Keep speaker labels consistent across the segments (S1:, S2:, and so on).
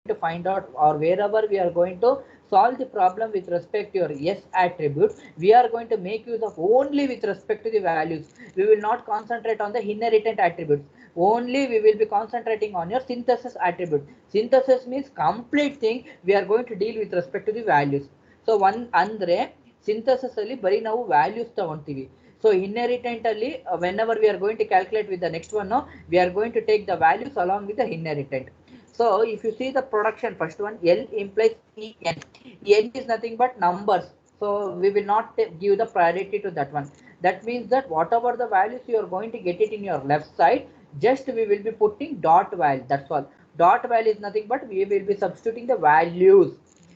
S1: to find out, or wherever we are going to solve the problem with respect to your S attribute, we are going to make use of only with respect to the values. We will not concentrate on the inheritance attributes. Only we will be concentrating on your synthesis attribute. Synthesis means complete thing. We are going to deal with respect to the values. So one andre synthesis ಅಲ್ಲಿ ಬರೀ ನಾವು values ತಗೊಂತೀವಿ. So inheritantally, whenever we are going to calculate with the next one, no, we are going to take the values along with the inheritant. So if you see the production, first one, L implies En. En is nothing but numbers. So we will not give the priority to that one. That means that whatever the values you are going to get it in your left side, just we will be putting dot val. That's all. Dot val is nothing but we will be substituting the values.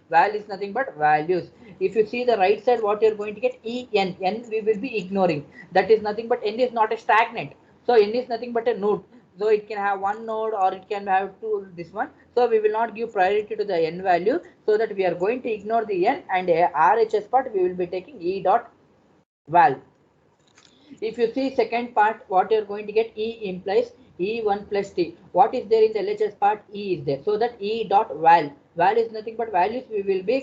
S1: Val is nothing but values. If you see the right side, what you're going to get, En. En we will be ignoring. That is nothing but N is not a stagnant. So N is nothing but a node. So it can have one node or it can have two, this one. So we will not give priority to the N value, so that we are going to ignore the N, and RHS part we will be taking E dot val. If you see second part, what you are going to get, E implies E1 plus T. What is there in the LHS part? E is there. So that E dot val. Val is nothing but values we will be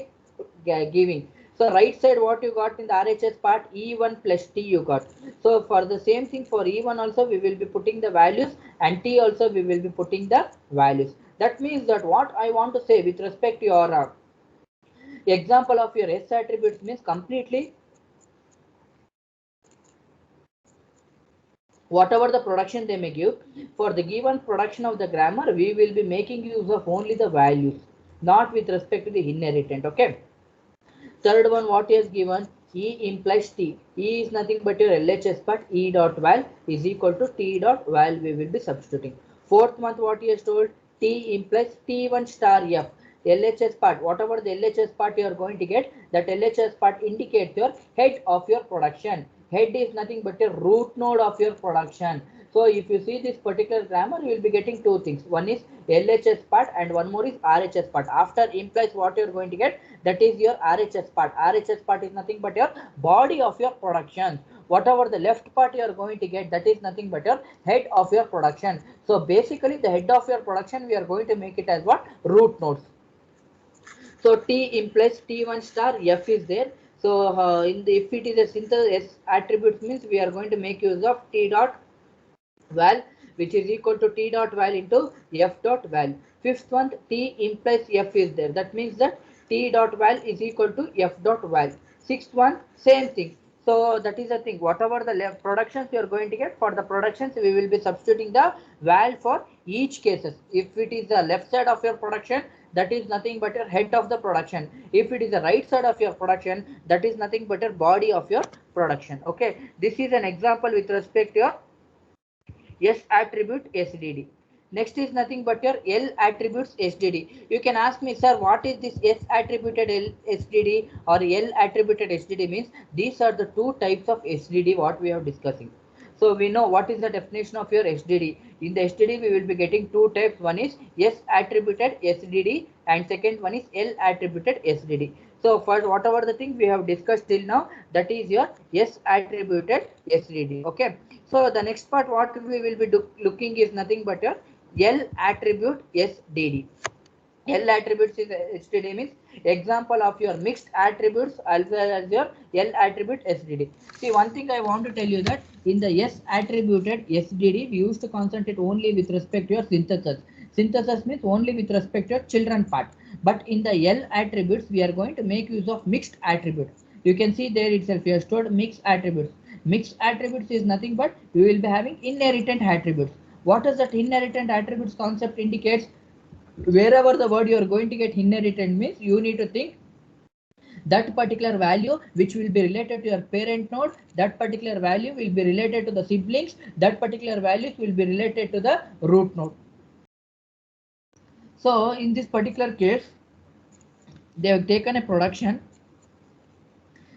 S1: giving. So right side what you got in the RHS part, E1 plus T you got. So for the same thing for E1 also we will be putting the values, and T also we will be putting the values. That means that what I want to say with respect to your example of your S attributes means completely whatever the production they may give, for the given production of the grammar, we will be making use of only the values, not with respect to the inheritant. Okay. Third one, what is given, E implies T. E is nothing but your LHS part, E dot val is equal to T dot val, we will be substituting. Fourth month, what he has told, T implies T1 star F. LHS part, whatever the LHS part you are going to get, that LHS part indicates your head of your production. Head is nothing but a root node of your production. So if you see this particular grammar, you will be getting two things. One is LHS part and one more is RHS part. After implies what you are going to get, that is your RHS part. RHS part is nothing but your body of your production. Whatever the left part you are going to get, that is nothing but your head of your production. So basically the head of your production, we are going to make it as what? Root nodes. So T implies T1 star F is there. So if it is a synthesis attributes means we are going to make use of T dot val, which is equal to T dot val into F dot val. Fifth one, T implies F is there. That means that T dot val is equal to F dot val. Sixth one, same thing. So that is the thing. Whatever the left productions you are going to get, for the productions we will be substituting the val for each cases. If it is the left side of your production, that is nothing but your head of the production. If it is the right side of your production, that is nothing but your body of your production. Okay, this is an example with respect to your S attribute SDD. Next is nothing but your L attributes SDD. You can ask me, sir, what is this S attributed L SDD or L attributed SDD means? These are the two types of SDD what we are discussing. So we know what is the definition of your SDD. In the SDD we will be getting two types. One is S attributed SDD and second one is L attributed SDD. So first whatever the thing we have discussed till now, that is your S attributed SDD. Okay. So the next part what we will be looking is nothing but your L attribute SDD. L attributes is SDD means example of your mixed attributes as well as your L attribute SDD. See, one thing I want to tell you that in the S attributed SDD we used to concentrate only with respect to your synthesis. Synthesis means only with respect to your children part. But in the L attributes we are going to make use of mixed attributes. You can see there itself we have stored mixed attributes. Mixed attributes is nothing but we will be having inheritant attributes. What does that inheritant attributes concept indicates? Wherever the word you are going to get inheritant means you need to think that particular value which will be related to your parent node, that particular value will be related to the siblings, that particular values will be related to the root node. So in this particular case, they have taken a production.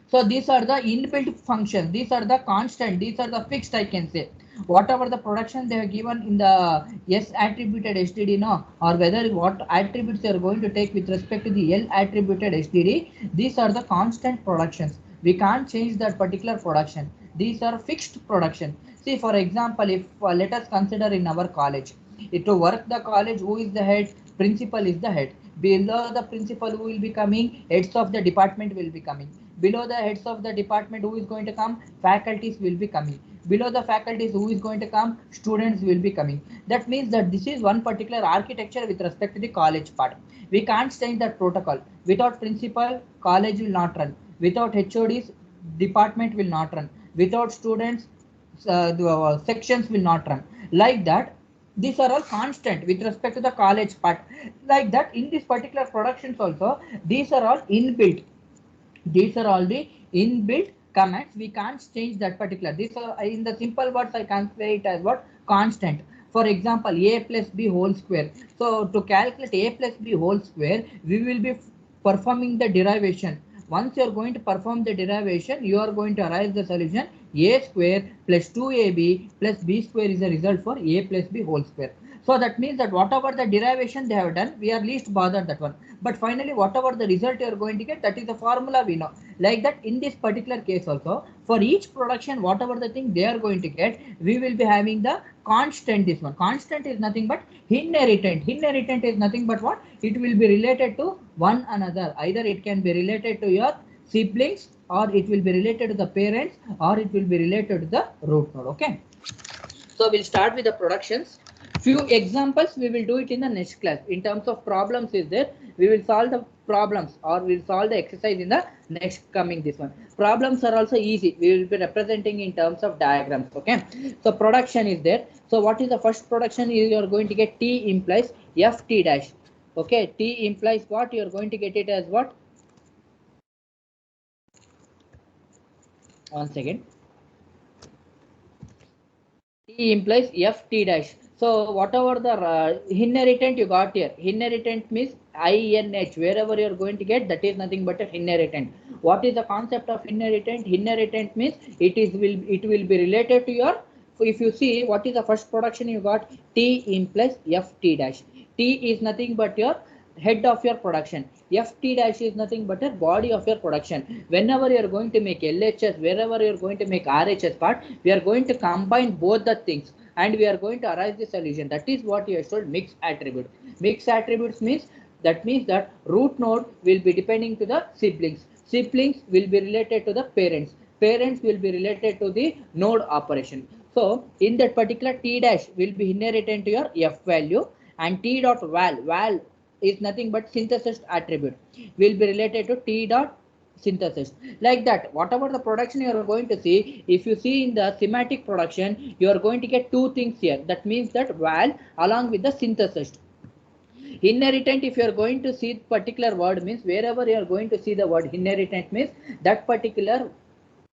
S1: So these are the inbuilt functions, these are the constant, these are the fixed, I can say. Whatever the production they have given in the S attributed SDD now, or whether what attributes they are going to take with respect to the L attributed SDD, these are the constant productions. We can't change that particular production. These are fixed production. See, for example, if let us consider in our college, to work the college, who is the head? Principal is the head. Below the principal who will be coming, heads of the department will be coming. Below the heads of the department who is going to come, faculties will be coming. Below the faculties who is going to come, students will be coming. That means that this is one particular architecture with respect to the college part. We can't change that protocol. Without principal, college will not run. Without HODs, department will not run. Without students, the sections will not run. Like that, these are all constant with respect to the college part. Like that, in this particular productions also, these are all inbuilt. These are all the inbuilt commands. We can't change that particular. These are in the simple words. I can say it as what constant. For example, a plus b whole square. So to calculate a plus b whole square, we will be performing the derivation. Once you are going to perform the derivation, you are going to arrive the solution a square plus 2ab plus b square is the result for a plus b whole square. So that means that whatever the derivation they have done, we are least bothered that one. But finally, whatever the result you are going to get, that is the formula we know. Like that, in this particular case also, for each production, whatever the thing they are going to get, we will be having the constant. This one constant is nothing but inheritant. Inheritant is nothing but what? It will be related to one another. Either it can be related to your siblings, or it will be related to the parents, or it will be related to the root node. Okay. So we'll start with the productions. Few examples we will do it in the next class. In terms of problems is there, we will solve the problems or we'll solve the exercise in the next coming this one. Problems are also easy. We will be representing in terms of diagrams. Okay. So production is there. So what is the first production? You are going to get T implies FT dash. Okay. T implies what? You are going to get it as what? One second. T implies FT dash. So whatever the inheritant you got here, inheritant means INH. Wherever you are going to get, that is nothing but an inheritant. What is the concept of inheritant? Inheritant means it will be related to your. If you see what is the first production you got, T implies FT dash. T is nothing but your head of your production. FT dash is nothing but a body of your production. Whenever you are going to make LHS, wherever you are going to make RHS part, we are going to combine both the things and we are going to arrive the solution. That is what you have told mixed attribute. Mixed attributes means that root node will be depending to the siblings. Siblings will be related to the parents. Parents will be related to the node operation. So in that particular T dash will be inherited to your F value, and T dot val is nothing but synthesis attribute will be related to T dot synthesis. Like that, whatever the production you are going to see, if you see in the thematic production, you are going to get two things here. That means that val along with the synthesis. Inheritant, if you are going to see particular word, means wherever you are going to see the word inheritant means that particular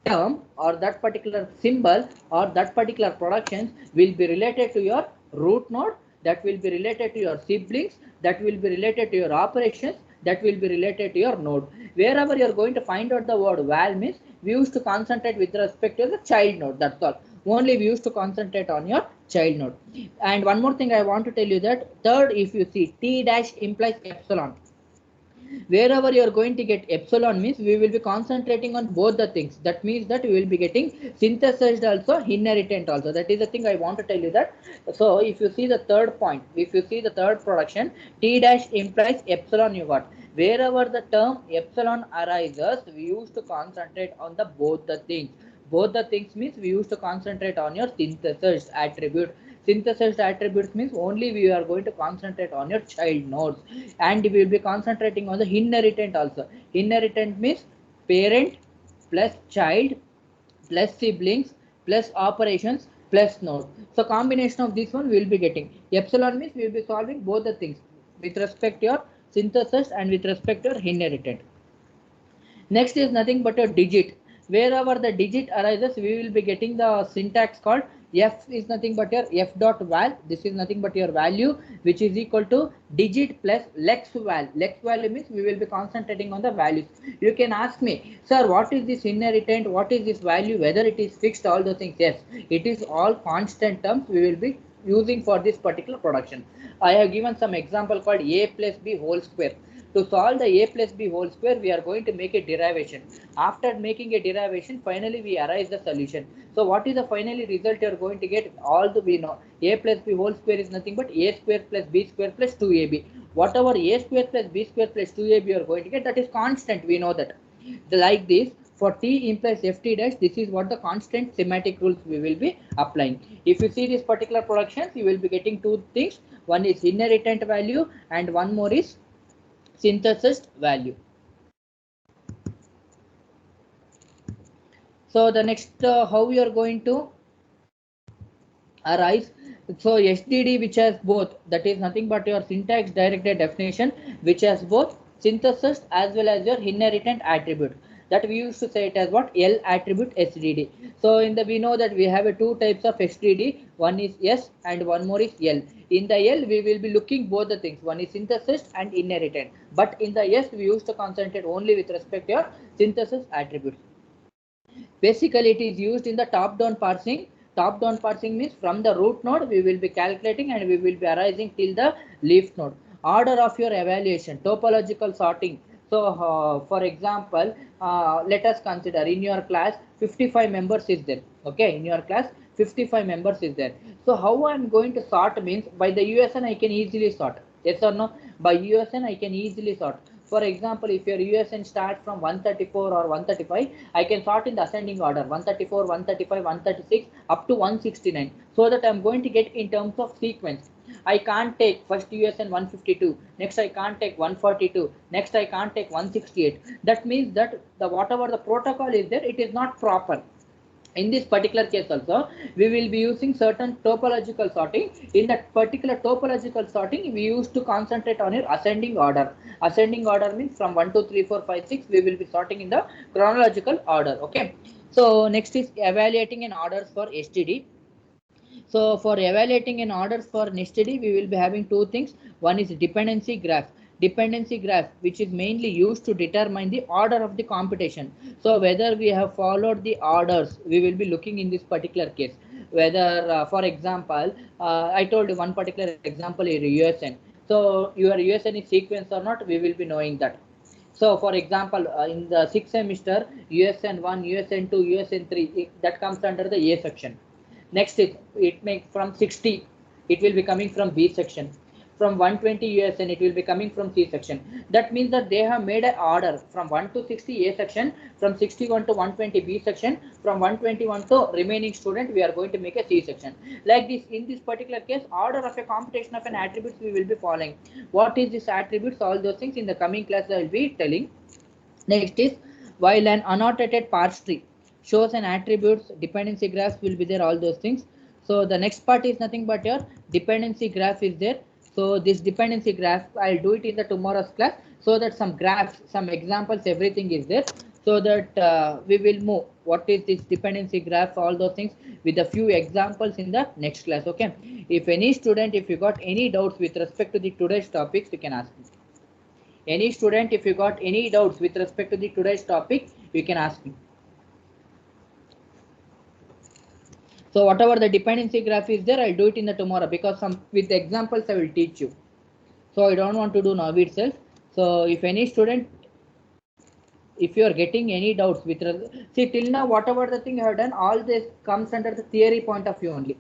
S1: term or that particular symbol or that particular productions will be related to your root node, that will be related to your siblings, that will be related to your operations, that will be related to your node. Wherever you are going to find out the word val means we used to concentrate with respect to the child node. That's all. Only we used to concentrate on your child node. And one more thing I want to tell you that third, if you see T dash implies epsilon. Wherever you are going to get epsilon means we will be concentrating on both the things. That means that we will be getting synthesized also, inheritant also. That is the thing I want to tell you that. So if you see the third point, if you see the third production, T dash implies epsilon you got. Wherever the term epsilon arises, we used to concentrate on the both the things. Both the things means we used to concentrate on your synthesized attribute. Synthesized attributes means only we are going to concentrate on your child nodes, and we will be concentrating on the inheritant also. Inheritant means parent plus child plus siblings plus operations plus node. So combination of this one we will be getting. Epsilon means we will be solving both the things with respect to your synthesis and with respect to your inheritant. Next is nothing but a digit. Wherever the digit arises, we will be getting the syntax called f is nothing but your f dot val. This is nothing but your value, which is equal to digit plus lex val. Lex value means we will be concentrating on the values. You can ask me, sir, what is this inheritant? What is this value? Whether it is fixed, all those things. Yes, it is all constant terms we will be using for this particular production. I have given some example called a plus b whole square. To solve the a plus b whole square, we are going to make a derivation. After making a derivation, finally we arrive the solution. So what is the finally result you are going to get? All the we know. A plus b whole square is nothing but a square plus b square plus 2ab. whatever a square plus b square plus 2ab you are going to get, that is constant. We know that. Like this, for t implies ft dash, this is what the constant semantic rules we will be applying. If you see this particular productions, you will be getting two things. One is inheritance value and one more is synthesis value. So the next, how you are going to arise. So SDD, which has both, that is nothing but your syntax directed definition, which has both synthesis as well as your inheritance attribute. That we used to say it as what? L attribute SDD. So in the, we know that we have a two types of SDD. One is S and one more is L. In the L, we will be looking both the things. One is synthesis and inheritance. But in the S, we used to concentrate only with respect to your synthesis attributes. Basically, it is used in the top-down parsing. Top-down parsing means from the root node, we will be calculating and we will be arising till the leaf node. Order of your evaluation, topological sorting. So, for example, let us consider in your class, 55 members is there. Okay, in your class, 55 members is there. So, how I am going to sort means by the USN I can easily sort. Yes or no? By USN I can easily sort. For example, if your USN starts from 134 or 135, I can sort in the ascending order 134, 135, 136 up to 169, so that I'm going to get in terms of sequence. I can't take first USN 152, next I can't take 142, next I can't take 168. That means that the whatever the protocol is there, it is not proper. In this particular case also, we will be using certain topological sorting. In that particular topological sorting, we used to concentrate on your ascending order. Ascending order means from 1, 2, 3, 4, 5, 6, we will be sorting in the chronological order. Okay. So next is evaluating in orders for STD. So for evaluating in orders for NestD, we will be having two things. One is dependency graph. Dependency graph, which is mainly used to determine the order of the computation. So whether we have followed the orders, we will be looking in this particular case. Whether, for example, I told you one particular example is USN. So your USN is sequence or not, we will be knowing that. So for example, in the 6th semester, USN 1, USN 2, USN 3, that comes under the A section. Next, it may from 60, it will be coming from B section. From 120 USN, it will be coming from C section. That means that they have made an order from 1 to 60 A section, from 61 to 120 B section, from 121 to remaining student, we are going to make a C section. Like this, in this particular case, order of a computation of an attributes we will be following. What is this attributes? All those things in the coming class I will be telling. Next is, while an annotated parse tree shows an attributes, dependency graphs will be there, all those things. So the next part is nothing but your dependency graph is there. So this dependency graph, I'll do it in the tomorrow's class, so that some graphs, some examples, everything is there, so that we will move what is this dependency graph, all those things with a few examples in the next class. Okay. If any student, if you got any doubts with respect to the today's topics, you can ask me. Any student, if you got any doubts with respect to the today's topic, you can ask me. So whatever the dependency graph is there, I'll do it in the tomorrow, because some with the examples I will teach you. So I don't want to do now itself. So if any student, if you are getting any doubts with, see till now whatever the thing you have done, all this comes under the theory point of view only.